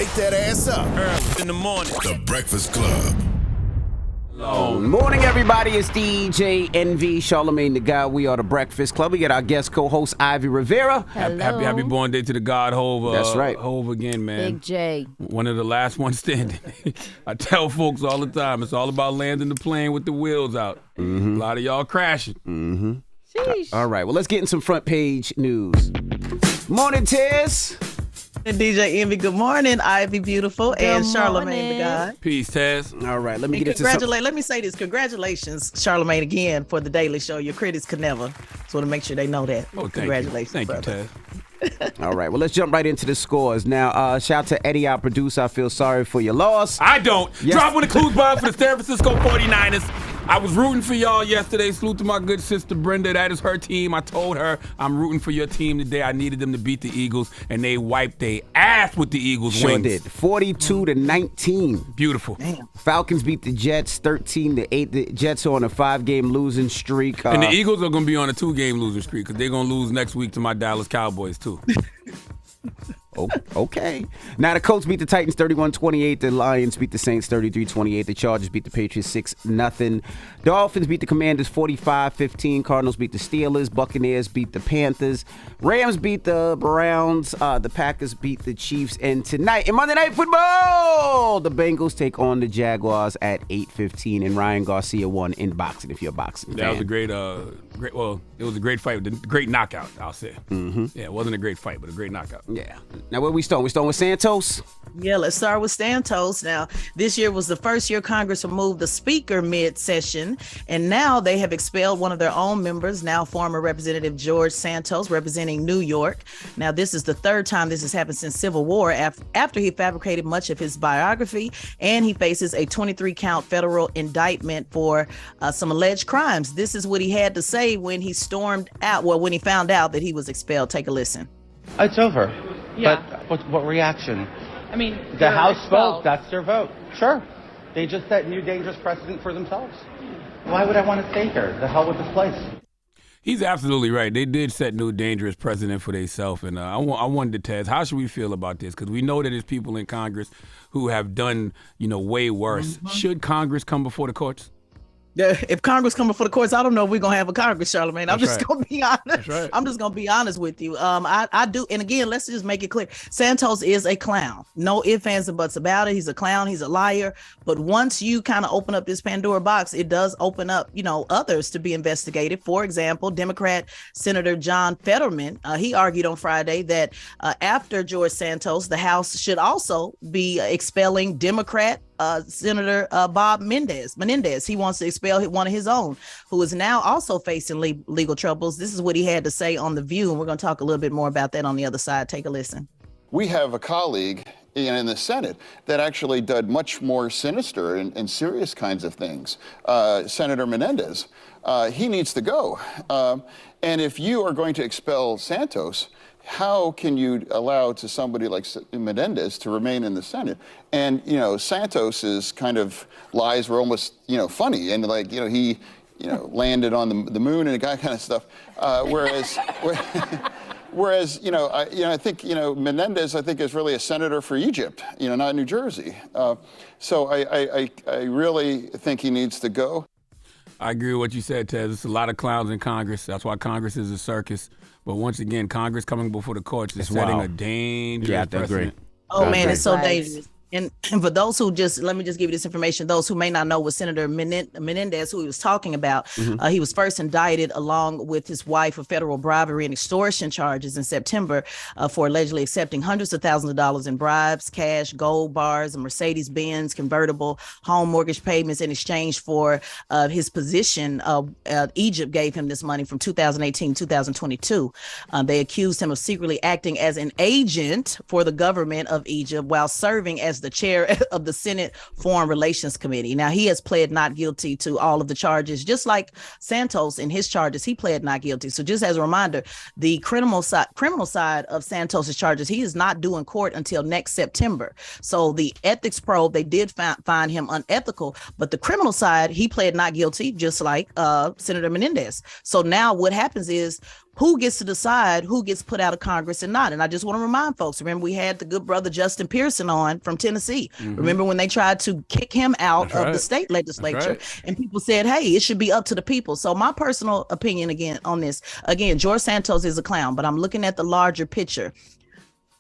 wake that ass up. Early in the morning. The Breakfast Club. Morning, everybody. It's DJ NV, Charlamagne the God. We are the Breakfast Club. We got our guest co-host, Ivy Rivera. Happy born day to the God Hove. That's right. Hove again, man. Big J. One of the last ones standing. I tell folks all the time, it's all about landing the plane with the wheels out. Mm-hmm. A lot of y'all crashing. Mm-hmm. Sheesh. All right. Well, let's get in some front page news. Morning, Tez. DJ Envy, good morning. Ivy Beautiful and Charlamagne the God. Peace, Tez. All right, let me And get into some. Let me say this. Congratulations, Charlamagne, again for the Daily Show. Your critics could never. Just want to make sure they know that. Oh, Congratulations, Thank you, brother. Tez. All right, well, let's jump right into the scores. Now, shout out to Eddie, our producer. I feel sorry for your loss. I don't. Yes. Drop one of the clues bomb for the San Francisco 49ers. I was rooting for y'all yesterday. Salute to my good sister Brenda. That is her team. I told her I'm rooting for your team today. I needed them to beat the Eagles, and they wiped their ass with the Eagles' Sure wings. did. 42-19. Beautiful. Damn. Falcons beat the Jets 13-8. The Jets are on a 5-game losing streak. And the Eagles are going to be on a 2-game losing streak because they're going to lose next week to my Dallas Cowboys, too. Oh, okay. Now the Colts beat the Titans 31-28. The Lions beat the Saints 33-28. The Chargers beat the Patriots 6-0. Dolphins beat the Commanders 45-15. Cardinals beat the Steelers. Buccaneers beat the Panthers. Rams beat the Browns. The Packers beat the Chiefs. And tonight in Monday Night Football, the Bengals take on the Jaguars at 8:15. And Ryan Garcia won in boxing. If you're a boxing fan, That was a great. Well, it was a great fight, a great knockout, I'll say. Mm-hmm. Yeah, it wasn't a great fight, but a great knockout. Yeah. Now where we starting? We starting with Santos. Yeah, let's start with Santos. Now, this year was the first year Congress removed the speaker mid-session, and now they have expelled one of their own members, now former Representative George Santos, representing New York. Now, this is the third time this has happened since Civil War, after he fabricated much of his biography, and he faces a 23-count federal indictment for some alleged crimes. This is what he had to say when he stormed out, when he found out that he was expelled. Take a listen. It's over. Yeah. But what reaction? I mean, The House expelled. vote, that's their vote. Sure. They just set new dangerous precedent for themselves. Why would I want to stay here? The hell with this place. He's absolutely right. They did set new dangerous precedent for themselves. And I wondered, Tez, how should we feel about this? Because we know that there's people in Congress who have done, way worse. Mm-hmm. Should Congress come before the courts? If Congress come before the courts, I don't know if we're gonna have a Congress, Charlamagne. I'm just gonna be honest. That's right. I'm just gonna be honest with you. I do, and again, let's just make it clear. Santos is a clown. No ifs, ands, and buts about it. He's a clown. He's a liar. But once you kind of open up this Pandora box, it does open up, others to be investigated. For example, Democrat Senator John Fetterman, he argued on Friday that after George Santos, the House should also be expelling Democrat Senator Bob Menendez. He wants to expel one of his own, who is now also facing legal troubles. This is what he had to say on The View, and we're going to talk a little bit more about that on the other side. Take a listen. We have a colleague in the Senate that actually did much more sinister and serious kinds of things. Senator Menendez, he needs to go. And if you are going to expel Santos, how can you allow to somebody like Menendez to remain in the Senate? And, Santos' kind of lies were almost, funny. And he, landed on the moon and that kind of stuff. Whereas, I think, Menendez, is really a senator for Egypt, not New Jersey. So I really think he needs to go. I agree with what you said, Tez. There's a lot of clowns in Congress. That's why Congress is a circus. But once again, Congress coming before the courts is setting a dangerous precedent. Oh, man, it's so dangerous. And for those who let me just give you this information, those who may not know what Senator Menendez, who he was talking about, he was first indicted along with his wife of federal bribery and extortion charges in September for allegedly accepting hundreds of thousands of dollars in bribes, cash, gold bars, a Mercedes-Benz convertible, home mortgage payments in exchange for his position. Egypt gave him this money from 2018 to 2022. They accused him of secretly acting as an agent for the government of Egypt while serving as the chair of the Senate Foreign Relations Committee. Now, he has pled not guilty to all of the charges, just like Santos in his charges. He pled not guilty. So just as a reminder, the criminal side of Santos's charges, he is not due in court until next September. So the ethics probe, they did find him unethical, but the criminal side, he pled not guilty, just like Senator Menendez. So now what happens is, who gets to decide who gets put out of Congress and not. And I just want to remind folks, remember we had the good brother Justin Pearson on from Tennessee. Remember when they tried to kick him out of the state legislature, and people said, hey, it should be up to the people. So my personal opinion again on this, George Santos is a clown, but I'm looking at the larger picture.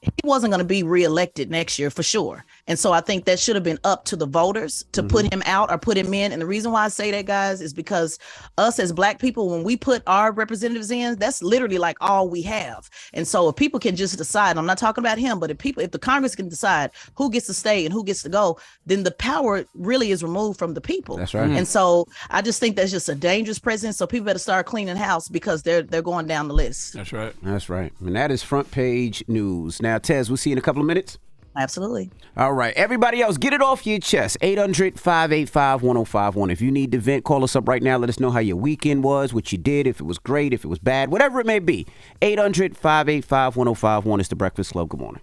He wasn't going to be reelected next year for sure. And so I think that should have been up to the voters to put him out or put him in. And the reason why I say that, guys, is because us as Black people, when we put our representatives in, that's literally like all we have. And so if people can just decide, I'm not talking about him, but if the Congress can decide who gets to stay and who gets to go, then the power really is removed from the people. That's right. And so I just think that's just a dangerous precedent. So people better start cleaning house because they're going down the list. That's right. That's right. And that is front page news. Now, Tez, we'll see you in a couple of minutes. Absolutely. All right. Everybody else, get it off your chest. 800-585-1051. If you need to vent, call us up right now. Let us know how your weekend was, what you did, if it was great, if it was bad, whatever it may be. 800-585-1051 is the Breakfast Club. Good morning.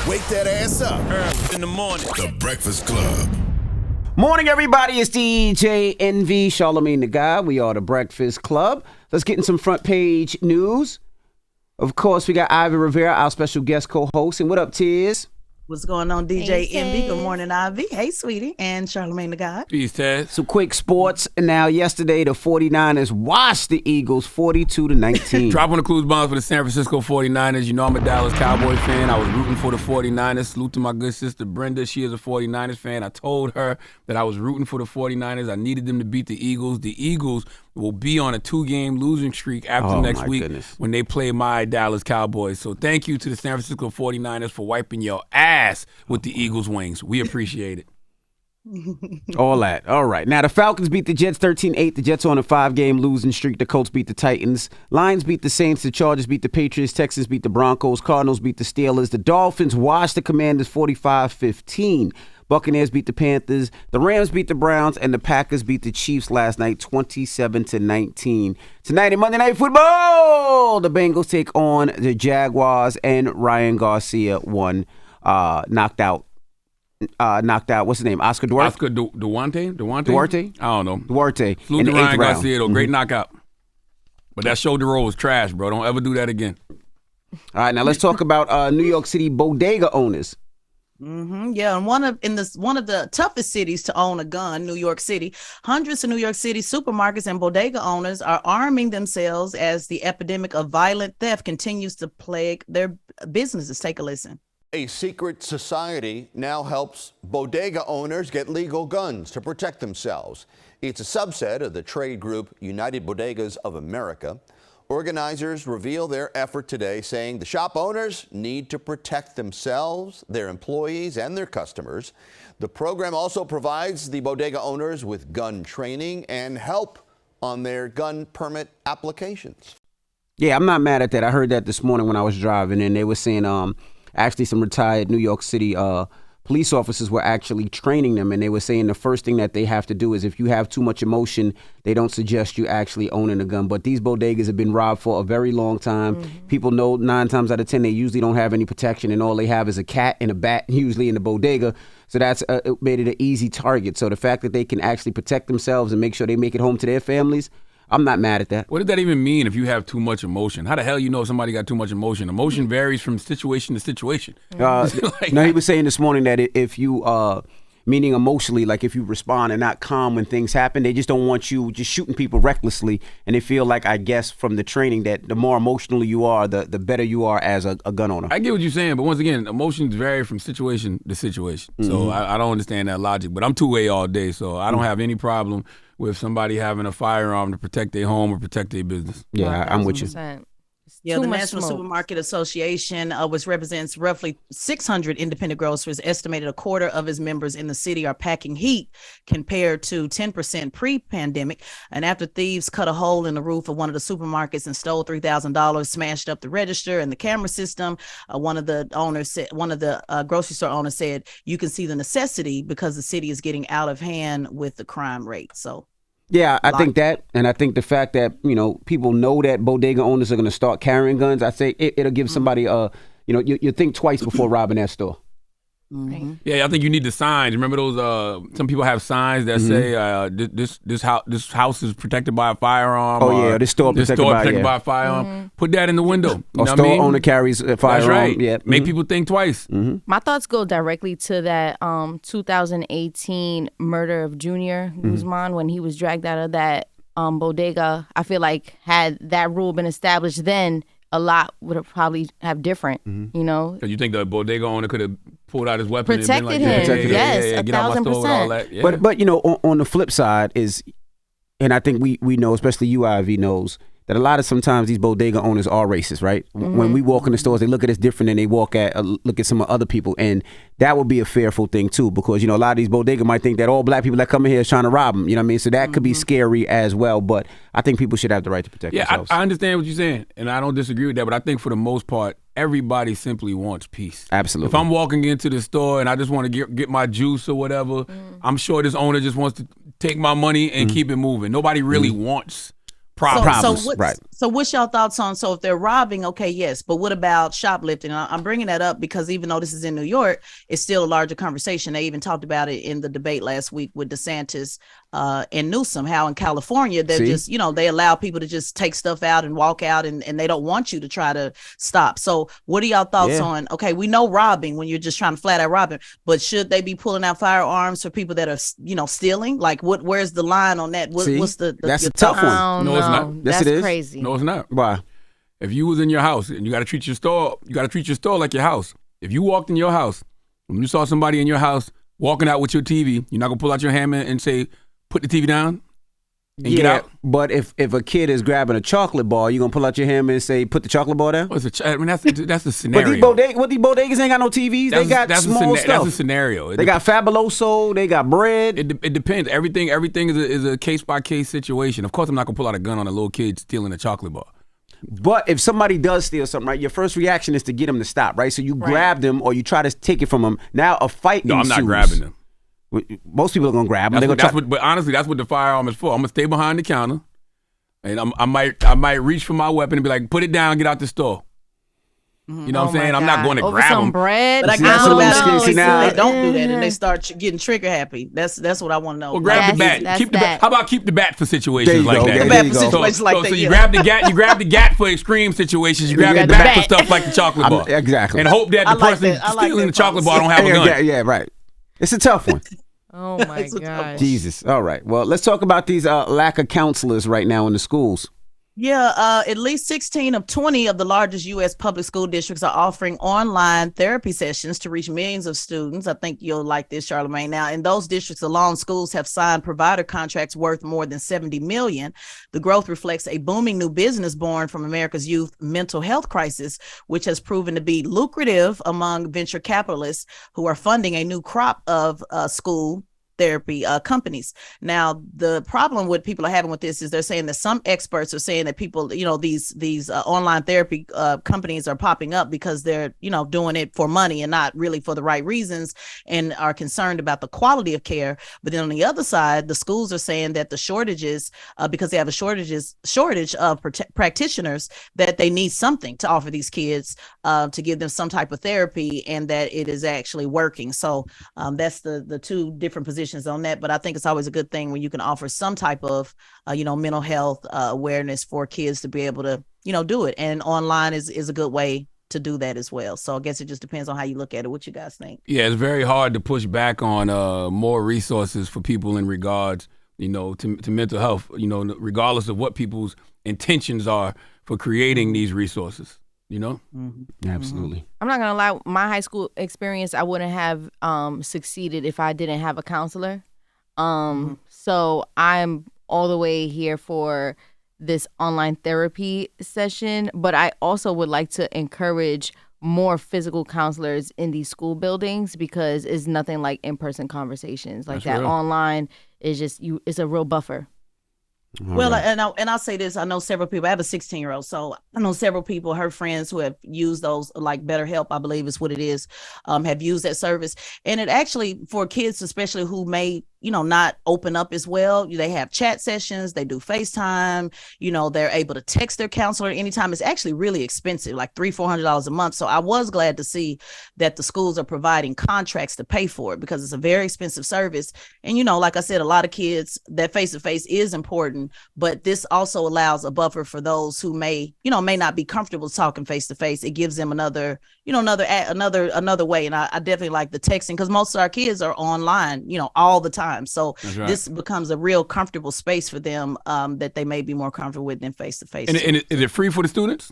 Wake that ass up. Early in the morning. The Breakfast Club. Morning, everybody. It's DJ NV, Charlamagne the Guy. We are the Breakfast Club. Let's get in some front page news. Of course, we got Ivy Rivera, our special guest co-host. And what up, Tiz? What's going on, DJ Envy? Good morning, Ivy. Hey, sweetie. And Charlamagne the God. Peace, Ted. Some quick sports. Now, yesterday, the 49ers washed the Eagles 42-19. Dropping the clues bombs for the San Francisco 49ers. You know I'm a Dallas Cowboy fan. I was rooting for the 49ers. Salute to my good sister Brenda. She is a 49ers fan. I told her that I was rooting for the 49ers. I needed them to beat the Eagles. The Eagles will be on a 2-game losing streak after next week when they play my Dallas Cowboys. So thank you to the San Francisco 49ers for wiping your ass with the Eagles' wings. We appreciate it. All that. All right. Now, the Falcons beat the Jets 13-8. The Jets on a 5-game losing streak. The Colts beat the Titans. Lions beat the Saints. The Chargers beat the Patriots. Texans beat the Broncos. Cardinals beat the Steelers. The Dolphins washed the Commanders 45-15. Buccaneers beat the Panthers. The Rams beat the Browns. And the Packers beat the Chiefs last night 27-19. Tonight in Monday Night Football, the Bengals take on the Jaguars. And Ryan Garcia knocked out. What's his name? Oscar Duarte? Oscar Duarte? Duarte? I don't know. Duarte. Salute to Ryan Garcia, though. Mm-hmm. Great knockout. But that shoulder roll was trash, bro. Don't ever do that again. All right, now let's talk about New York City bodega owners. Yeah, and one of the toughest cities to own a gun, New York City, hundreds of New York City supermarkets and bodega owners are arming themselves as the epidemic of violent theft continues to plague their businesses. Take a listen. A secret society now helps bodega owners get legal guns to protect themselves. It's a subset of the trade group United Bodegas of America. Organizers reveal their effort today, saying the shop owners need to protect themselves, their employees, and their customers. The program also provides the bodega owners with gun training and help on their gun permit applications. Yeah, I'm not mad at that. I heard that this morning when I was driving, and they were saying actually some retired New York City police officers were actually training them, and they were saying the first thing that they have to do is if you have too much emotion, they don't suggest you actually owning a gun. But these bodegas have been robbed for a very long time. Mm-hmm. People know 9 times out of 10 they usually don't have any protection, and all they have is a cat and a bat usually in the bodega. So that's it made it an easy target. So the fact that they can actually protect themselves and make sure they make it home to their families, I'm not mad at that. What does that even mean if you have too much emotion? How the hell you know if somebody got too much emotion? Emotion varies from situation to situation. No, he was saying this morning that if you, meaning emotionally, like if you respond and not calm when things happen, they just don't want you just shooting people recklessly. And they feel like, I guess, from the training that the more emotional you are, the better you are as a gun owner. I get what you're saying, but once again, emotions vary from situation to situation. Mm-hmm. So I don't understand that logic, but I'm two-way all day, so I don't have any problem with somebody having a firearm to protect their home or protect their business. Yeah, I'm with you. Yeah, the National Supermarket Association, which represents roughly 600 independent grocers, estimated a quarter of its members in the city are packing heat compared to 10% pre-pandemic. And after thieves cut a hole in the roof of one of the supermarkets and stole $3,000, smashed up the register and the camera system, one of the grocery store owners said, you can see the necessity because the city is getting out of hand with the crime rate. So. Yeah, I think that, and I think the fact that, people know that bodega owners are going to start carrying guns, I say it'll give somebody, you think twice before robbing that store. Mm-hmm. Yeah, I think you need the signs. Remember those? Some people have signs that say this house is protected by a firearm. Oh yeah, this store protected by a firearm. Put that in the window. You or know store what I mean? owner carries a firearm. That's right. Yeah, Make people think twice. My thoughts go directly to that 2018 murder of Junior Guzman when he was dragged out of that bodega. I feel like had that rule been established then, a lot would have probably have different, you know. So you think the bodega owner could have pulled out his weapon Protected and been like, him. Yes, get out my store and all 1,000%. that? Yeah. But you know, on the flip side is, and I think we know, especially UIV knows, that a lot of sometimes these bodega owners are racist, right? When we walk in the stores, they look at us different than they look at some other people, and that would be a fearful thing too, because you know a lot of these bodega might think that all black people that come in here is trying to rob them. You know what I mean? So that could be scary as well. But I think people should have the right to protect themselves. I understand what you're saying, and I don't disagree with that. But I think for the most part, everybody simply wants peace. Absolutely. If I'm walking into the store and I just want to get my juice or whatever, I'm sure this owner just wants to take my money and keep it moving. Nobody really wants problems. So what's y'all thoughts on, so if they're robbing, okay, yes, but what about shoplifting? I'm bringing that up because even though this is in New York, it's still a larger conversation. They even talked about it in the debate last week with DeSantis and Newsom, how in California, they're just, you know, they allow people to just take stuff out and walk out and they don't want you to try to stop. So what are y'all thoughts on, okay, we know robbing when you're just trying to flat out robbing, but should they be pulling out firearms for people that are, you know, stealing? Like where's the line on that? What's the that's a tough one. No, it's not. Yes, That's it is. crazy. No, it's not. Why? If you was in your house and you got to treat your store like your house. If you walked in your house, when you saw somebody in your house walking out with your TV, you're not gonna pull out your hammer and say, "Put the TV down." And get out. But if a kid is grabbing a chocolate bar, you gonna pull out your hammer and say, "Put the chocolate bar down"? Oh, I mean, that's a scenario. But these bodegas ain't got no TVs. They got small stuff. That's a scenario. They got Fabuloso. They got bread. It depends. Everything is a case by case situation. Of course, I'm not gonna pull out a gun on a little kid stealing a chocolate bar. But if somebody does steal something, right, your first reaction is to get them to stop, right? So you grab them or you try to take it from them. Now a fight ensues. No, I'm not grabbing them. Most people are gonna grab them. But honestly, that's what the firearm is for. I'm gonna stay behind the counter, and I might reach for my weapon and be like, "Put it down, get out the store." You know what I'm saying? I'm not going to grab some them. bread. But I See, guess that's a little about sketchy it, now. they don't do that and they start getting trigger happy. That's what I want to know. Well, grab the bat. That's Keep the bat. that. How about keep the bat for There situations you like go. that? Yeah, The there bat you for go. situations like that. So you yeah. grab the gat for extreme situations. You grab the the bat for bat. stuff like the chocolate bar. Exactly. And hope that I the like person that. I like stealing that the chocolate policy. bar don't have a gun. Yeah, right. It's a tough one. Oh my gosh. Jesus. All right. Well, let's talk about these lack of counselors right now in the schools. Yeah, at least 16 of 20 of the largest U.S. public school districts are offering online therapy sessions to reach millions of students. I think you'll like this, Charlamagne. Now, in those districts alone, schools have signed provider contracts worth more than $70 million. The growth reflects a booming new business born from America's youth mental health crisis, which has proven to be lucrative among venture capitalists who are funding a new crop of school therapy companies. Now, the problem what people are having with this is they're saying that some experts are saying that people, you know, these online therapy companies are popping up because they're, you know, doing it for money and not really for the right reasons and are concerned about the quality of care. But then on the other side, the schools are saying that the shortages, because they have a shortage of practitioners, that they need something to offer these kids to give them some type of therapy and that it is actually working. So that's the two different positions on that, but I think it's always a good thing when you can offer some type of, mental health awareness for kids to be able to, do it. And online is a good way to do that as well. So I guess it just depends on how you look at it. What you guys think? Yeah, it's very hard to push back on more resources for people in regards, to mental health, regardless of what people's intentions are for creating these resources. Absolutely. I'm not gonna lie, my high school experience, I wouldn't have succeeded if I didn't have a counselor. So I'm all the way here for this online therapy session, but I also would like to encourage more physical counselors in these school buildings because it's nothing like in-person conversations. Like That's that real. Online is just it's a real buffer. Well, and I'll say this. I know several people. I have a 16-year-old, so I know several people, her friends who have used those, like BetterHelp, I believe is what it is, have used that service. And it actually, for kids especially who may not open up as well. They have chat sessions, they do FaceTime, they're able to text their counselor anytime. It's actually really expensive, like $300-$400 a month. So I was glad to see that the schools are providing contracts to pay for it, because it's a very expensive service. And, like I said, a lot of kids, that face-to-face is important, but this also allows a buffer for those who may not be comfortable talking face-to-face. It gives them another way. And I definitely like the texting, because most of our kids are online, all the time. So this becomes a real comfortable space for them that they may be more comfortable with than face-to-face. And is it free for the students?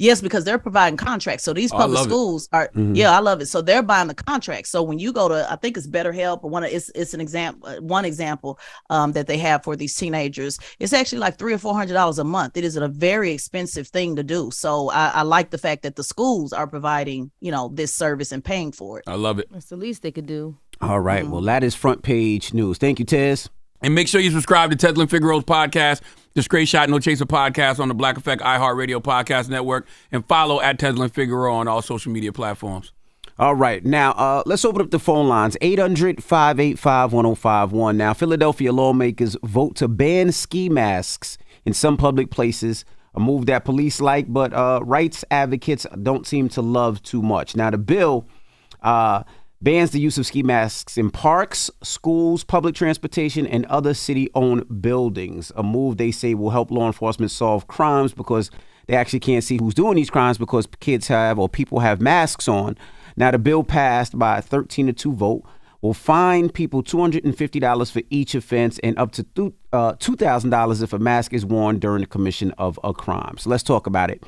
Yes, because they're providing contracts. So these public schools are, I love it. So they're buying the contracts. So when you go to, I think it's BetterHelp, or it's an example, one example that they have for these teenagers. It's actually like $300 or $400 a month. It is a very expensive thing to do. So I like the fact that the schools are providing, this service and paying for it. I love it. That's the least they could do. All right. Well, that is front page news. Thank you, Tez. And make sure you subscribe to Teslin Figaro's podcast, the Straight Shot No Chaser podcast on the Black Effect iHeartRadio podcast network, and follow at Teslin Figaro on all social media platforms. All right. Now, let's open up the phone lines. 800-585-1051. Now, Philadelphia lawmakers vote to ban ski masks in some public places, a move that police like, but rights advocates don't seem to love too much. Now, the bill bans the use of ski masks in parks, schools, public transportation, and other city-owned buildings, a move they say will help law enforcement solve crimes, because they actually can't see who's doing these crimes because people have masks on. Now, the bill passed by a 13-2 vote will fine people $250 for each offense and up to $2,000 if a mask is worn during the commission of a crime. So let's talk about it.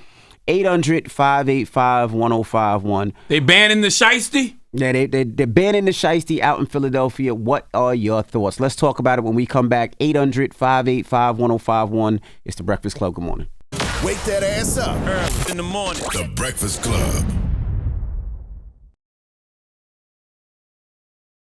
800-585-1051. They banning the shiesty? Yeah, they're banning the shiesty out in Philadelphia. What are your thoughts? Let's talk about it when we come back. 800-585-1051. It's The Breakfast Club. Good morning. Wake that ass up. In the morning. The Breakfast Club.